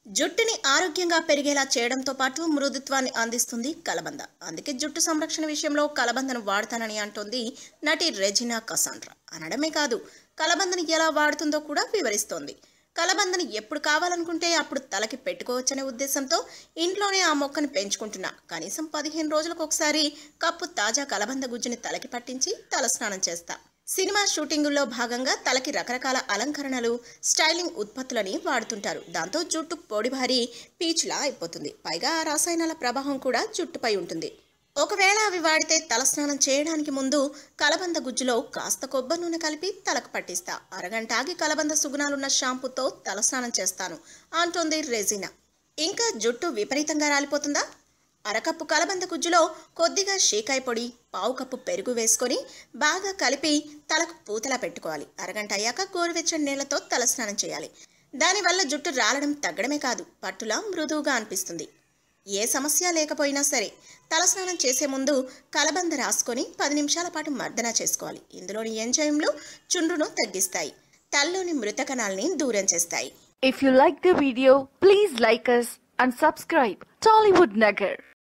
జుట్టుని ఆరోగ్యంగా పెరిగేలా చేయడంతో పాటు మృదుత్వాన్ని అందిస్తుంది కలబంద. అందుకే జుట్టు సంరక్షణ విషయంలో కలబందను వాడతానని అంటోంది నటి రెజినా కసాండ్రా. అనడమే కాదు, కలబందని ఎలా వాడుతుందో కూడా వివరిస్తోంది. కలబందని ఎప్పుడు కావాలనుకుంటే అప్పుడు తలకి పెట్టుకోవచ్చనే ఉద్దేశంతో ఇంట్లోనే ఆ మొక్కను పెంచుకుంటున్నా. కనీసం 15 రోజులకు ఒకసారి కప్పు తాజా కలబంద గుజ్జుని తలకి పట్టించి తలస్నానం చేస్తా. సినిమా షూటింగుల్లో భాగంగా తలకి రకరకాల అలంకరణలు, స్టైలింగ్ ఉత్పత్తులని వాడుతుంటారు. దాంతో జుట్టు పొడిబారి పీచులా అయిపోతుంది. పైగా ఆ రసాయనాల ప్రభావం కూడా జుట్టుపై ఉంటుంది. ఒకవేళ అవి వాడితే తలస్నానం చేయడానికి ముందు కలబంద గుజ్జులో కాస్త కొబ్బరి నూనె కలిపి తలకు పట్టిస్తా. అరగంట ఆగి కలబంద సుగుణాలున్న షాంపూతో తలస్నానం చేస్తాను అంటోంది రెజినా. ఇంకా జుట్టు విపరీతంగా రాలిపోతుందా? అరకప్పు కలబంద గుజ్జులో కొద్దిగా షీకాయ పొడి, పావు కప్పు పెరుగు వేసుకొని బాగా కలిపి తలకు పూతలా పెట్టుకోవాలి. అరగంట అయ్యాక గోరువెచ్చని నీళ్లతో తలస్నానం చేయాలి. దానివల్ల జుట్టు రాలడం తగ్గడమే కాదు, పట్టులా మృదువుగా అనిపిస్తుంది. ఏ సమస్య లేకపోయినా సరే తలస్నానం చేసే ముందు కలబంద రాసుకొని 10 నిమిషాల పాటు మర్దన చేసుకోవాలి. ఇందులోని ఎంజైమ్లు చుండ్రును తగ్గిస్తాయి, తల్లోని మృత కణాలని దూరం చేస్తాయి. If you like the video, please like us and subscribe Tollywood Nagar.